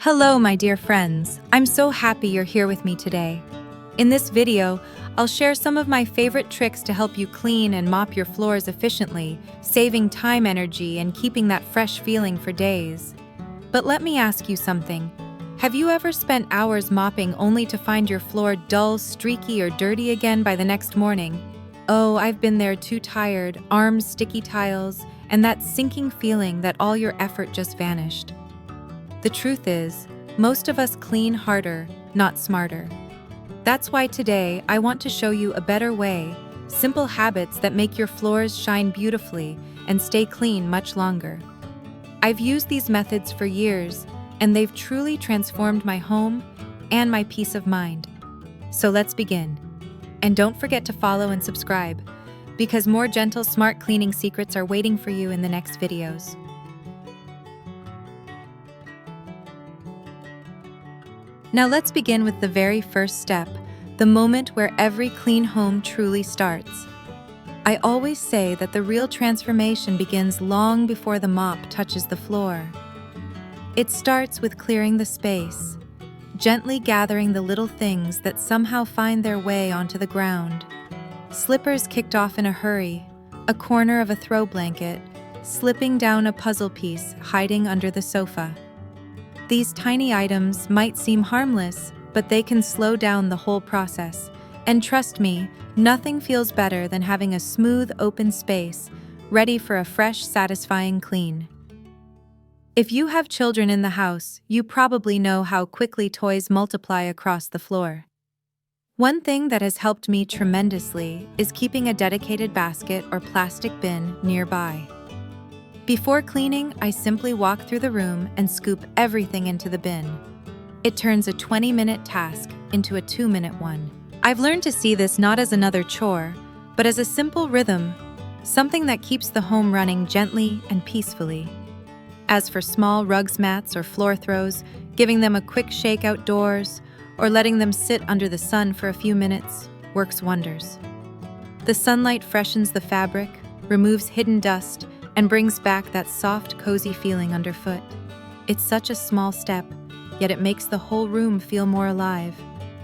Hello, my dear friends. I'm so happy you're here with me today. In this video, I'll share some of my favorite tricks to help you clean and mop your floors efficiently, saving time, energy, and keeping that fresh feeling for days. But let me ask you something. Have you ever spent hours mopping only to find your floor dull, streaky, or dirty again by the next morning? Oh, I've been there, too tired, arms sticky tiles, and that sinking feeling that all your effort just vanished. The truth is, most of us clean harder, not smarter. That's why today I want to show you a better way, simple habits that make your floors shine beautifully and stay clean much longer. I've used these methods for years, and they've truly transformed my home and my peace of mind. So let's begin. And don't forget to follow and subscribe, because more gentle, smart cleaning secrets are waiting for you in the next videos. Now let's begin with the very first step, the moment where every clean home truly starts. I always say that the real transformation begins long before the mop touches the floor. It starts with clearing the space, gently gathering the little things that somehow find their way onto the ground. Slippers kicked off in a hurry, a corner of a throw blanket, slipping down a puzzle piece hiding under the sofa. These tiny items might seem harmless, but they can slow down the whole process. And trust me, nothing feels better than having a smooth, open space, ready for a fresh, satisfying clean. If you have children in the house, you probably know how quickly toys multiply across the floor. One thing that has helped me tremendously is keeping a dedicated basket or plastic bin nearby. Before cleaning, I simply walk through the room and scoop everything into the bin. It turns a 20-minute task into a 2-minute one. I've learned to see this not as another chore, but as a simple rhythm, something that keeps the home running gently and peacefully. As for small rugs, mats, or floor throws, giving them a quick shake outdoors or letting them sit under the sun for a few minutes works wonders. The sunlight freshens the fabric, removes hidden dust, and brings back that soft, cozy feeling underfoot. It's such a small step, yet it makes the whole room feel more alive.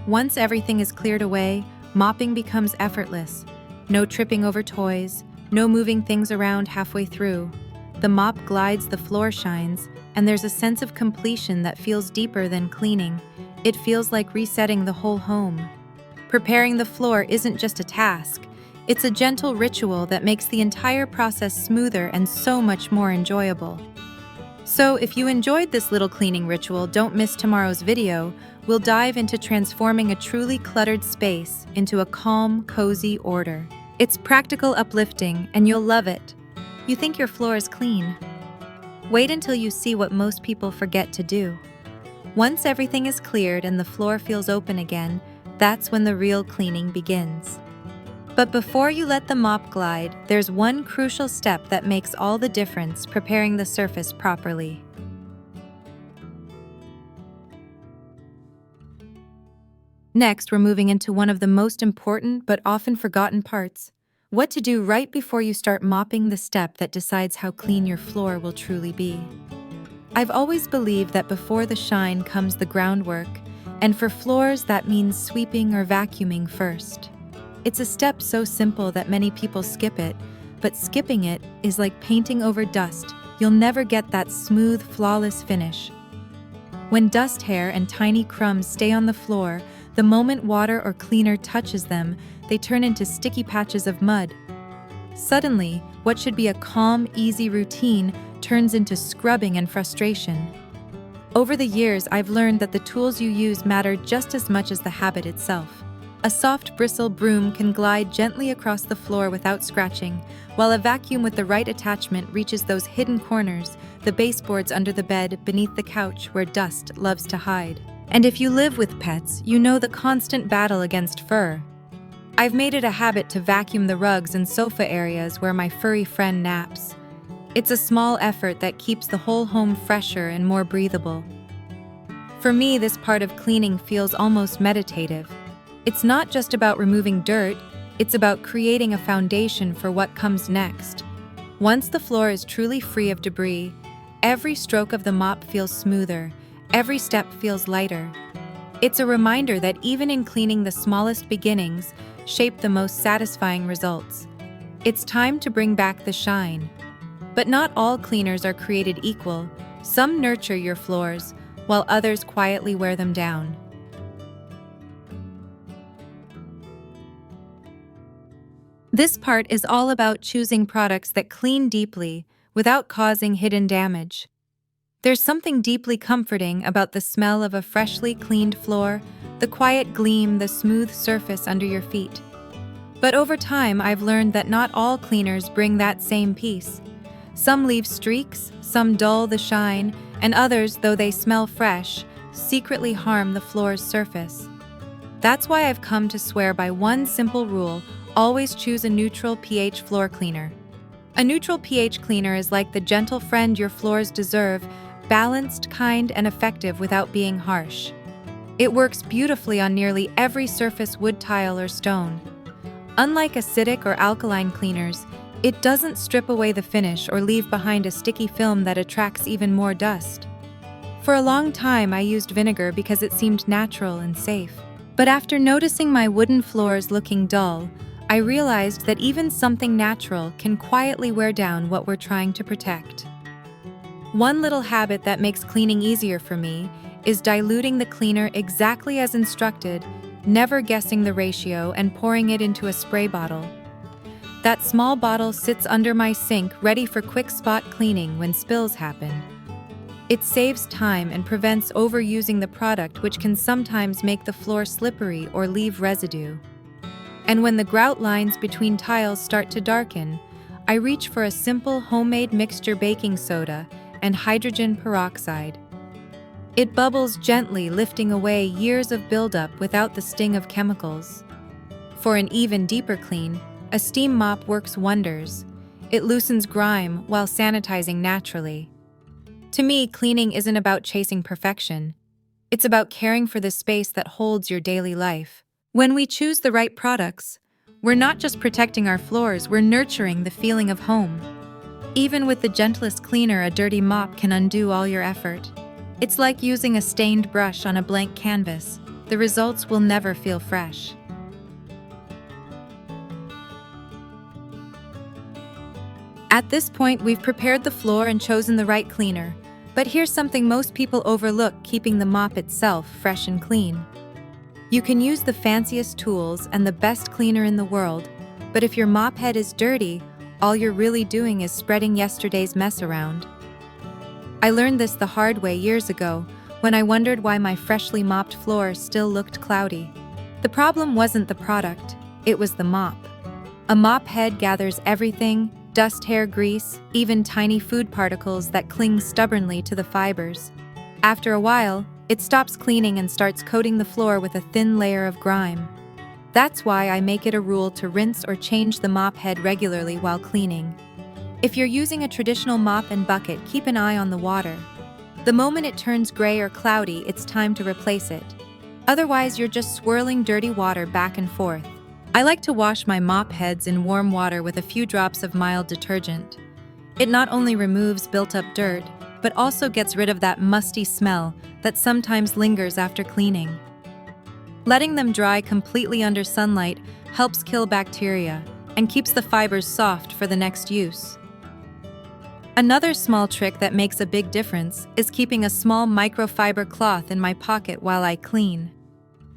Once everything is cleared away, mopping becomes effortless. No tripping over toys, no moving things around halfway through. The mop glides, the floor shines, and there's a sense of completion that feels deeper than cleaning. It feels like resetting the whole home. Preparing the floor isn't just a task. It's a gentle ritual that makes the entire process smoother and so much more enjoyable. So if you enjoyed this little cleaning ritual, don't miss tomorrow's video. We'll dive into transforming a truly cluttered space into a calm, cozy order. It's practical, uplifting, and you'll love it. You think your floor is clean? Wait until you see what most people forget to do. Once everything is cleared and the floor feels open again, that's when the real cleaning begins. But before you let the mop glide, there's one crucial step that makes all the difference: preparing the surface properly. Next, we're moving into one of the most important but often forgotten parts: what to do right before you start mopping, the step that decides how clean your floor will truly be. I've always believed that before the shine comes the groundwork, and for floors that means sweeping or vacuuming first. It's a step so simple that many people skip it, but skipping it is like painting over dust. You'll never get that smooth, flawless finish. When dust, hair, and tiny crumbs stay on the floor, the moment water or cleaner touches them, they turn into sticky patches of mud. Suddenly, what should be a calm, easy routine turns into scrubbing and frustration. Over the years, I've learned that the tools you use matter just as much as the habit itself. A soft bristle broom can glide gently across the floor without scratching, while a vacuum with the right attachment reaches those hidden corners, the baseboards under the bed, beneath the couch, where dust loves to hide. And if you live with pets, you know the constant battle against fur. I've made it a habit to vacuum the rugs and sofa areas where my furry friend naps. It's a small effort that keeps the whole home fresher and more breathable. For me, this part of cleaning feels almost meditative. It's not just about removing dirt, it's about creating a foundation for what comes next. Once the floor is truly free of debris, every stroke of the mop feels smoother, every step feels lighter. It's a reminder that even in cleaning, the smallest beginnings shape the most satisfying results. It's time to bring back the shine. But not all cleaners are created equal. Some nurture your floors, while others quietly wear them down. This part is all about choosing products that clean deeply without causing hidden damage. There's something deeply comforting about the smell of a freshly cleaned floor, the quiet gleam, the smooth surface under your feet. But over time, I've learned that not all cleaners bring that same peace. Some leave streaks, some dull the shine, and others, though they smell fresh, secretly harm the floor's surface. That's why I've come to swear by one simple rule: always choose a neutral pH floor cleaner. A neutral pH cleaner is like the gentle friend your floors deserve, balanced, kind, and effective without being harsh. It works beautifully on nearly every surface, wood, tile, or stone. Unlike acidic or alkaline cleaners, it doesn't strip away the finish or leave behind a sticky film that attracts even more dust. For a long time, I used vinegar because it seemed natural and safe. But after noticing my wooden floors looking dull, I realized that even something natural can quietly wear down what we're trying to protect. One little habit that makes cleaning easier for me is diluting the cleaner exactly as instructed, never guessing the ratio and pouring it into a spray bottle. That small bottle sits under my sink, ready for quick spot cleaning when spills happen. It saves time and prevents overusing the product, which can sometimes make the floor slippery or leave residue. And when the grout lines between tiles start to darken, I reach for a simple homemade mixture: baking soda and hydrogen peroxide. It bubbles gently, lifting away years of buildup without the sting of chemicals. For an even deeper clean, a steam mop works wonders. It loosens grime while sanitizing naturally. To me, cleaning isn't about chasing perfection. It's about caring for the space that holds your daily life. When we choose the right products, we're not just protecting our floors, we're nurturing the feeling of home. Even with the gentlest cleaner, a dirty mop can undo all your effort. It's like using a stained brush on a blank canvas. The results will never feel fresh. At this point, we've prepared the floor and chosen the right cleaner. But here's something most people overlook: keeping the mop itself fresh and clean. You can use the fanciest tools and the best cleaner in the world, but if your mop head is dirty, all you're really doing is spreading yesterday's mess around. I learned this the hard way years ago, when I wondered why my freshly mopped floor still looked cloudy. The problem wasn't the product, it was the mop. A mop head gathers everything: dust, hair, grease, even tiny food particles that cling stubbornly to the fibers. After a while, it stops cleaning and starts coating the floor with a thin layer of grime. That's why I make it a rule to rinse or change the mop head regularly while cleaning. If you're using a traditional mop and bucket, keep an eye on the water. The moment it turns gray or cloudy, it's time to replace it. Otherwise, you're just swirling dirty water back and forth. I like to wash my mop heads in warm water with a few drops of mild detergent. It not only removes built-up dirt, but also gets rid of that musty smell that sometimes lingers after cleaning. Letting them dry completely under sunlight helps kill bacteria and keeps the fibers soft for the next use. Another small trick that makes a big difference is keeping a small microfiber cloth in my pocket while I clean.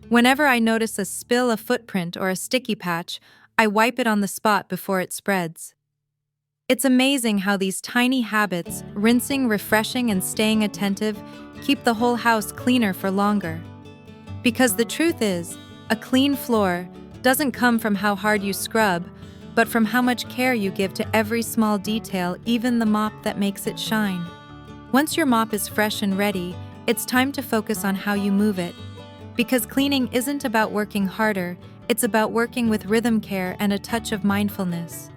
Whenever I notice a spill, a footprint, or a sticky patch, I wipe it on the spot before it spreads. It's amazing how these tiny habits, rinsing, refreshing, and staying attentive, keep the whole house cleaner for longer. Because the truth is, a clean floor doesn't come from how hard you scrub, but from how much care you give to every small detail, even the mop that makes it shine. Once your mop is fresh and ready, it's time to focus on how you move it. Because cleaning isn't about working harder, it's about working with rhythm, care, and a touch of mindfulness.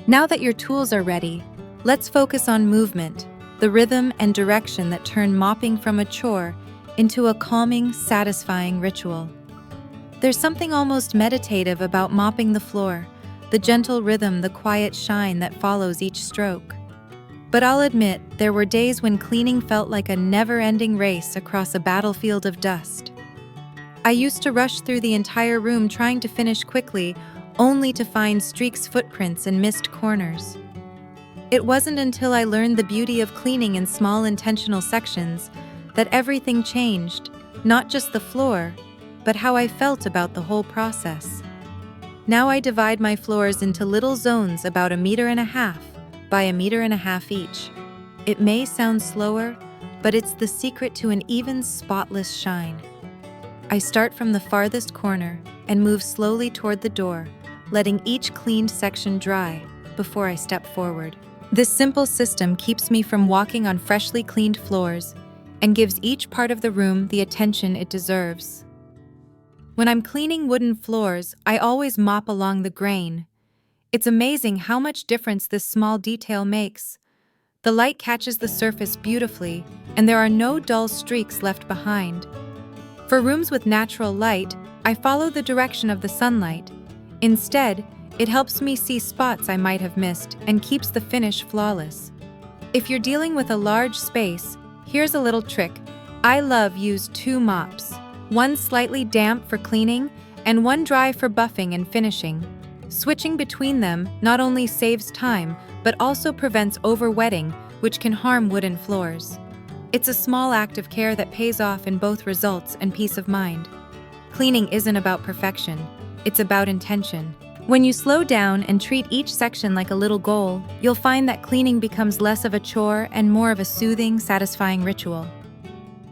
Now that your tools are ready, let's focus on movement, the rhythm and direction that turn mopping from a chore into a calming, satisfying ritual. There's something almost meditative about mopping the floor, the gentle rhythm, the quiet shine that follows each stroke. But I'll admit, there were days when cleaning felt like a never-ending race across a battlefield of dust. I used to rush through the entire room trying to finish quickly, only to find streaks, footprints, and missed corners. It wasn't until I learned the beauty of cleaning in small intentional sections that everything changed, not just the floor, but how I felt about the whole process. Now I divide my floors into little zones about 1.5 meters by 1.5 meters each. It may sound slower, but it's the secret to an even, spotless shine. I start from the farthest corner and move slowly toward the door, letting each cleaned section dry before I step forward. This simple system keeps me from walking on freshly cleaned floors and gives each part of the room the attention it deserves. When I'm cleaning wooden floors, I always mop along the grain. It's amazing how much difference this small detail makes. The light catches the surface beautifully, and there are no dull streaks left behind. For rooms with natural light, I follow the direction of the sunlight. Instead, it helps me see spots I might have missed and keeps the finish flawless. If you're dealing with a large space, here's a little trick. I use 2 mops, one slightly damp for cleaning and one dry for buffing and finishing. Switching between them not only saves time, but also prevents overwetting, which can harm wooden floors. It's a small act of care that pays off in both results and peace of mind. Cleaning isn't about perfection, it's about intention. When you slow down and treat each section like a little goal, you'll find that cleaning becomes less of a chore and more of a soothing, satisfying ritual.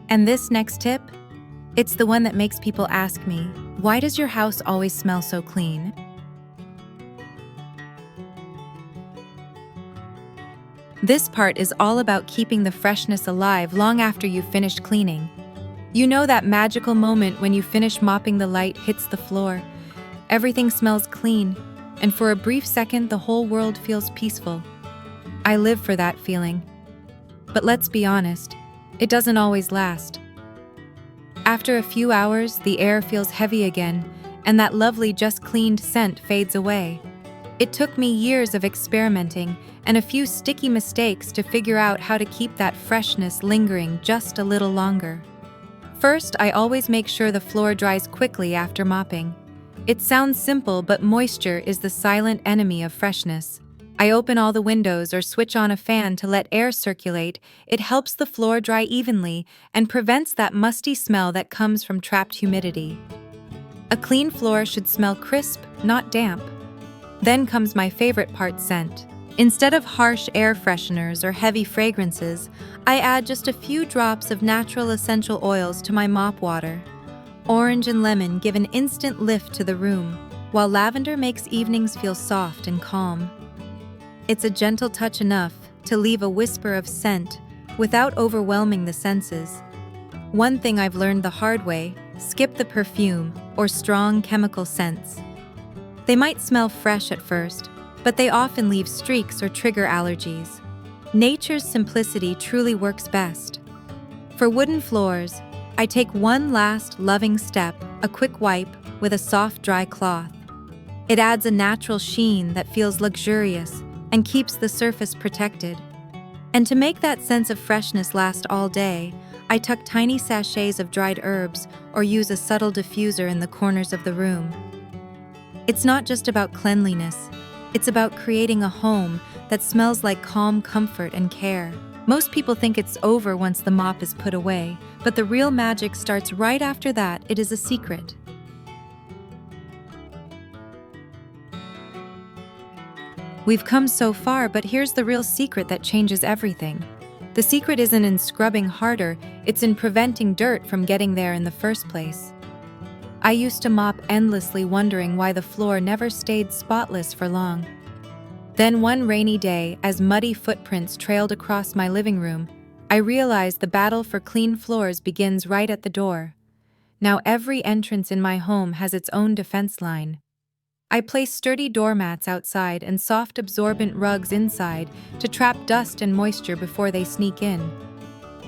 And this next tip? It's the one that makes people ask me, why does your house always smell so clean? This part is all about keeping the freshness alive long after you've finished cleaning. You know that magical moment when you finish mopping, the light hits the floor. Everything smells clean, and for a brief second, the whole world feels peaceful. I live for that feeling. But let's be honest, it doesn't always last. After a few hours, the air feels heavy again, and that lovely just cleaned scent fades away. It took me years of experimenting and a few sticky mistakes to figure out how to keep that freshness lingering just a little longer. First, I always make sure the floor dries quickly after mopping. It sounds simple, but moisture is the silent enemy of freshness. I open all the windows or switch on a fan to let air circulate. It helps the floor dry evenly and prevents that musty smell that comes from trapped humidity. A clean floor should smell crisp, not damp. Then comes my favorite part, scent. Instead of harsh air fresheners or heavy fragrances, I add just a few drops of natural essential oils to my mop water. Orange and lemon give an instant lift to the room, while lavender makes evenings feel soft and calm. It's a gentle touch enough to leave a whisper of scent without overwhelming the senses. One thing I've learned the hard way: skip the perfume or strong chemical scents. They might smell fresh at first, but they often leave streaks or trigger allergies. Nature's simplicity truly works best. For wooden floors, I take one last loving step, a quick wipe with a soft, dry cloth. It adds a natural sheen that feels luxurious and keeps the surface protected. And to make that sense of freshness last all day, I tuck tiny sachets of dried herbs or use a subtle diffuser in the corners of the room. It's not just about cleanliness, it's about creating a home that smells like calm comfort and care. Most people think it's over once the mop is put away, but the real magic starts right after that. It is a secret. We've come so far, but here's the real secret that changes everything. The secret isn't in scrubbing harder, it's in preventing dirt from getting there in the first place. I used to mop endlessly, wondering why the floor never stayed spotless for long. Then one rainy day, as muddy footprints trailed across my living room, I realized the battle for clean floors begins right at the door. Now every entrance in my home has its own defense line. I place sturdy doormats outside and soft absorbent rugs inside to trap dust and moisture before they sneak in.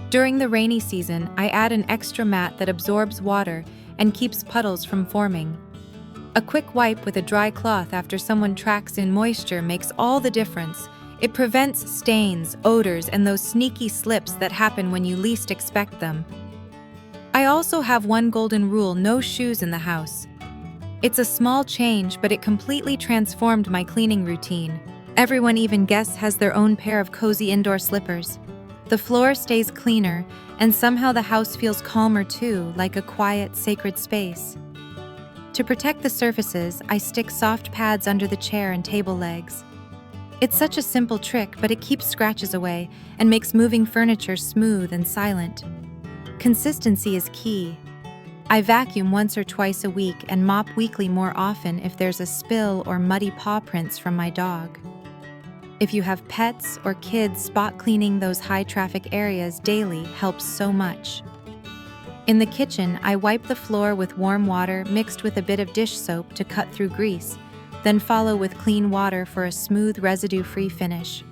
During the rainy season, I add an extra mat that absorbs water and keeps puddles from forming. A quick wipe with a dry cloth after someone tracks in moisture makes all the difference. It prevents stains, odors, and those sneaky slips that happen when you least expect them. I also have one golden rule: no shoes in the house. It's a small change, but it completely transformed my cleaning routine. Everyone, even guests, has their own pair of cozy indoor slippers. The floor stays cleaner, and somehow the house feels calmer too, like a quiet, sacred space. To protect the surfaces, I stick soft pads under the chair and table legs. It's such a simple trick, but it keeps scratches away and makes moving furniture smooth and silent. Consistency is key. I vacuum once or twice a week and mop weekly more often if there's a spill or muddy paw prints from my dog. If you have pets or kids, spot cleaning those high-traffic areas daily helps so much. In the kitchen, I wipe the floor with warm water mixed with a bit of dish soap to cut through grease, then follow with clean water for a smooth, residue-free finish.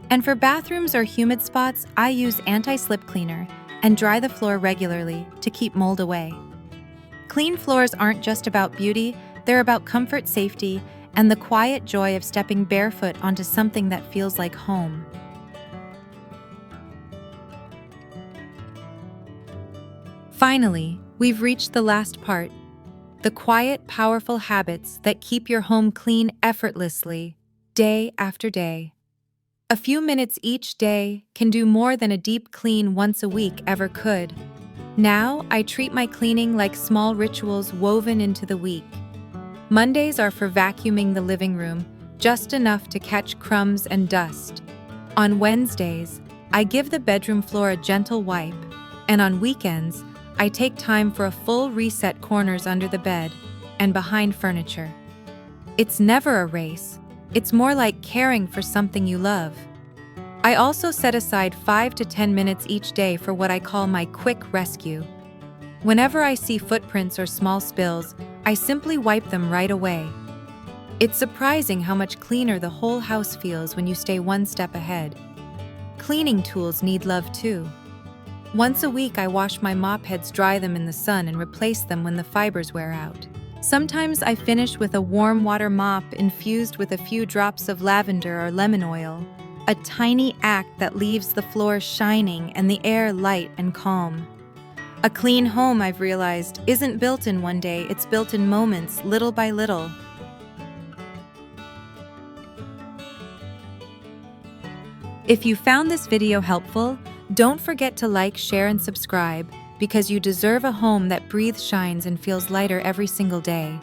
And for bathrooms or humid spots, I use anti-slip cleaner and dry the floor regularly to keep mold away. Clean floors aren't just about beauty, they're about comfort, safety, and the quiet joy of stepping barefoot onto something that feels like home. Finally, we've reached the last part: the quiet, powerful habits that keep your home clean effortlessly, day after day. A few minutes each day can do more than a deep clean once a week ever could. Now, I treat my cleaning like small rituals woven into the week. Mondays are for vacuuming the living room, just enough to catch crumbs and dust. On Wednesdays, I give the bedroom floor a gentle wipe, and on weekends, I take time for a full reset: corners under the bed and behind furniture. It's never a race. It's more like caring for something you love. I also set aside 5 to 10 minutes each day for what I call my quick rescue. Whenever I see footprints or small spills, I simply wipe them right away. It's surprising how much cleaner the whole house feels when you stay one step ahead. Cleaning tools need love too. Once a week, I wash my mop heads, dry them in the sun, and replace them when the fibers wear out. Sometimes I finish with a warm water mop infused with a few drops of lavender or lemon oil, a tiny act that leaves the floor shining and the air light and calm. A clean home, I've realized, isn't built in one day, it's built in moments, little by little. If you found this video helpful, don't forget to like, share, and subscribe, because you deserve a home that breathes, shines, and feels lighter every single day.